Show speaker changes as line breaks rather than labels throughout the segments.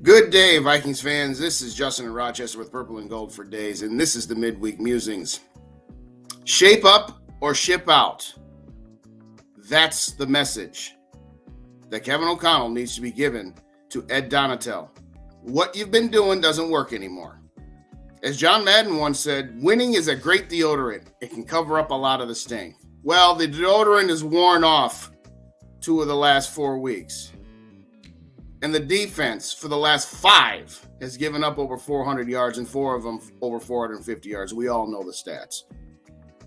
Good day, Vikings fans. This is Justin in Rochester with Purple and Gold for Days, and this is the Midweek Musings. Shape up or ship out. That's the message that Kevin O'Connell needs to be given to Ed Donatel. What you've been doing doesn't work anymore. As John Madden once said, winning is a great deodorant. It can cover up a lot of the sting. Well, the deodorant is worn off 2 of the last 4 weeks. And the defense for the last 5 has given up over 400 yards and 4 of them over 450 yards. We all know the stats.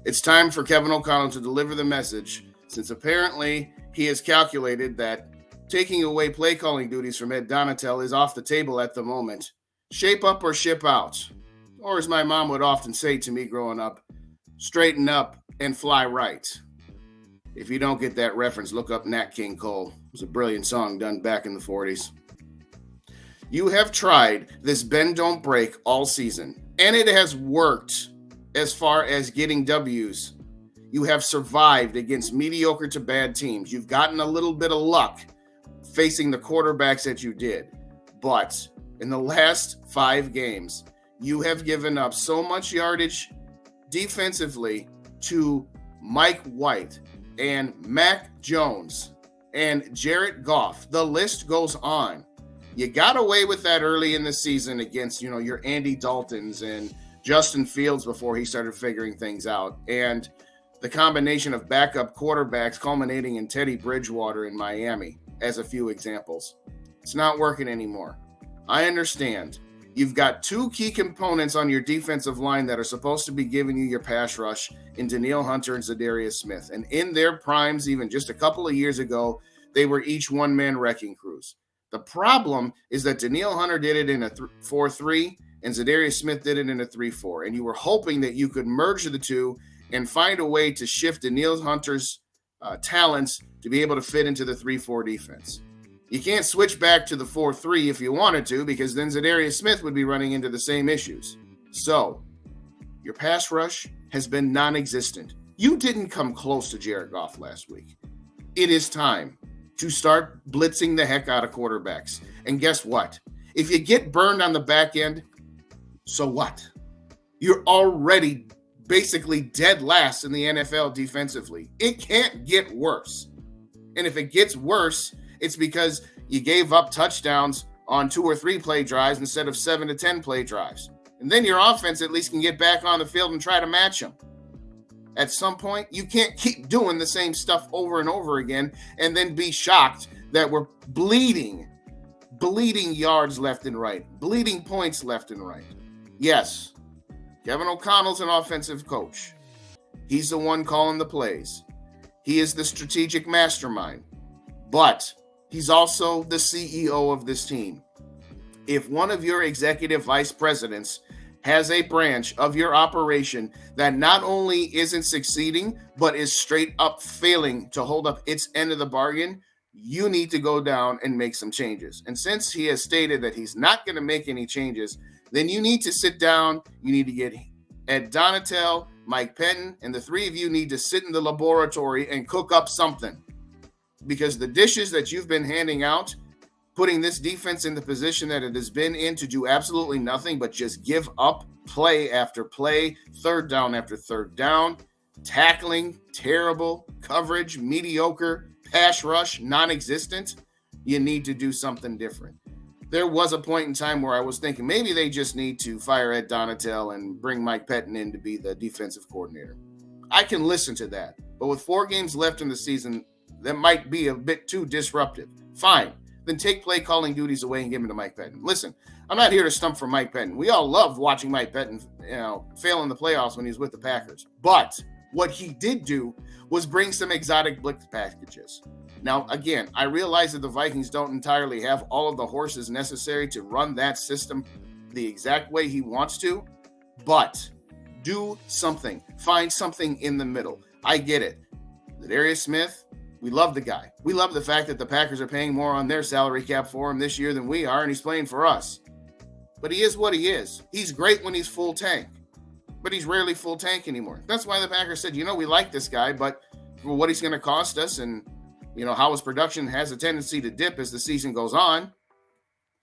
It's time for Kevin O'Connell to deliver the message, since apparently he has calculated that taking away play calling duties from Ed Donatel is off the table at the moment. Shape up or ship out. Or as my mom would often say to me growing up, straighten up and fly right. If you don't get that reference, look up Nat King Cole. It was a brilliant song done back in the 40s. You have tried this bend don't break all season, and it has worked as far as getting W's. You have survived against mediocre to bad teams. You've gotten a little bit of luck facing the quarterbacks that you did. But in the last 5 games, you have given up so much yardage defensively to Mike White and Mac Jones and Jared Goff. The list goes on. You got away with that early in the season against, your Andy Daltons and Justin Fields before he started figuring things out. And the combination of backup quarterbacks culminating in Teddy Bridgewater in Miami as a few examples. It's not working anymore. I understand. You've got 2 key components on your defensive line that are supposed to be giving you your pass rush in Danielle Hunter and Zadarius Smith. And in their primes, even just a couple of years ago, they were each one-man wrecking crews. The problem is that Danielle Hunter did it in a 4-3 and Zadarius Smith did it in a 3-4. And you were hoping that you could merge the two and find a way to shift Danielle Hunter's talents to be able to fit into the 3-4 defense. You can't switch back to the 4-3 if you wanted to, because then Zadarius Smith would be running into the same issues. So, your pass rush has been non-existent. You didn't come close to Jared Goff last week. It is time to start blitzing the heck out of quarterbacks. And guess what? If you get burned on the back end, so what? You're already basically dead last in the NFL defensively. It can't get worse. And if it gets worse, it's because you gave up touchdowns on 2 or 3 play drives instead of 7 to 10 play drives. And then your offense at least can get back on the field and try to match them. At some point, you can't keep doing the same stuff over and over again and then be shocked that we're bleeding yards left and right, bleeding points left and right. Yes, Kevin O'Connell's an offensive coach. He's the one calling the plays. He is the strategic mastermind. But he's also the CEO of this team. If one of your executive vice presidents has a branch of your operation that not only isn't succeeding, but is straight up failing to hold up its end of the bargain, you need to go down and make some changes. And since he has stated that he's not going to make any changes, then you need to sit down. You need to get Ed Donatel, Mike Pettin, and the 3 of you need to sit in the laboratory and cook up something. Because the dishes that you've been handing out, putting this defense in the position that it has been in to do absolutely nothing but just give up play after play, third down after third down, tackling, terrible, coverage, mediocre, pass rush, non-existent, you need to do something different. There was a point in time where I was thinking maybe they just need to fire Ed Donatel and bring Mike Pettin in to be the defensive coordinator. I can listen to that, but with 4 games left in the season, that might be a bit too disruptive. Fine. Then take play calling duties away and give them to Mike Pettin. Listen, I'm not here to stump for Mike Pettin. We all love watching Mike Pettin, fail in the playoffs when he's with the Packers. But what he did do was bring some exotic blitz packages. Now, again, I realize that the Vikings don't entirely have all of the horses necessary to run that system the exact way he wants to, but do something. Find something in the middle. I get it. Zadarius Smith, we love the guy. We love the fact that the Packers are paying more on their salary cap for him this year than we are, and he's playing for us. but he is what he is. He's great when he's full tank, but he's rarely full tank anymore. That's why the Packers said, we like this guy, but for what he's going to cost us and, how his production has a tendency to dip as the season goes on.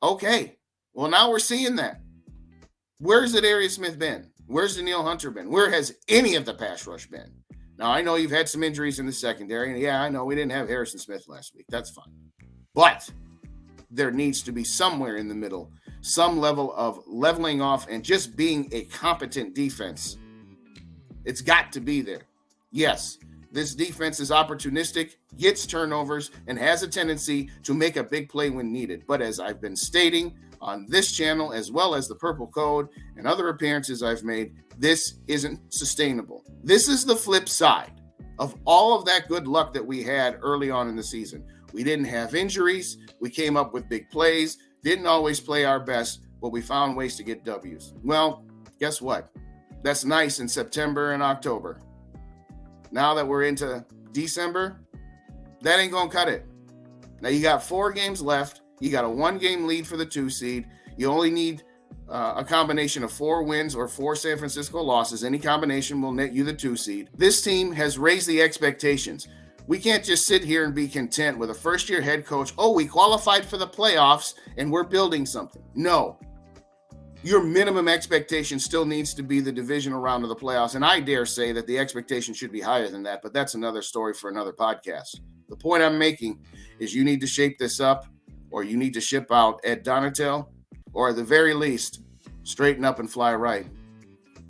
Okay, well, now we're seeing that. Where's Darius Smith been? Where's Danielle Hunter been? Where has any of the pass rush been? Now, I know you've had some injuries in the secondary, and yeah, I know we didn't have Harrison Smith last week. That's fine. But there needs to be somewhere in the middle, some level of leveling off and just being a competent defense. It's got to be there. Yes, this defense is opportunistic, gets turnovers, and has a tendency to make a big play when needed. But as I've been stating on this channel, as well as the Purple Code and other appearances I've made, this isn't sustainable. This is the flip side of all of that good luck that we had early on in the season. We didn't have injuries. We came up with big plays, didn't always play our best, but we found ways to get W's. Well, guess what? That's nice in September and October. Now that we're into December, that ain't going to cut it. Now you got 4 games left. You got a 1-game lead for the 2 seed. You only need a combination of 4 wins or 4 San Francisco losses. Any combination will net you the 2 seed. This team has raised the expectations. We can't just sit here and be content with a first-year head coach. Oh, we qualified for the playoffs and we're building something. No. Your minimum expectation still needs to be the divisional round of the playoffs. And I dare say that the expectation should be higher than that, but that's another story for another podcast. The point I'm making is you need to shape this up, or you need to ship out Ed Donatel, or at the very least, straighten up and fly right.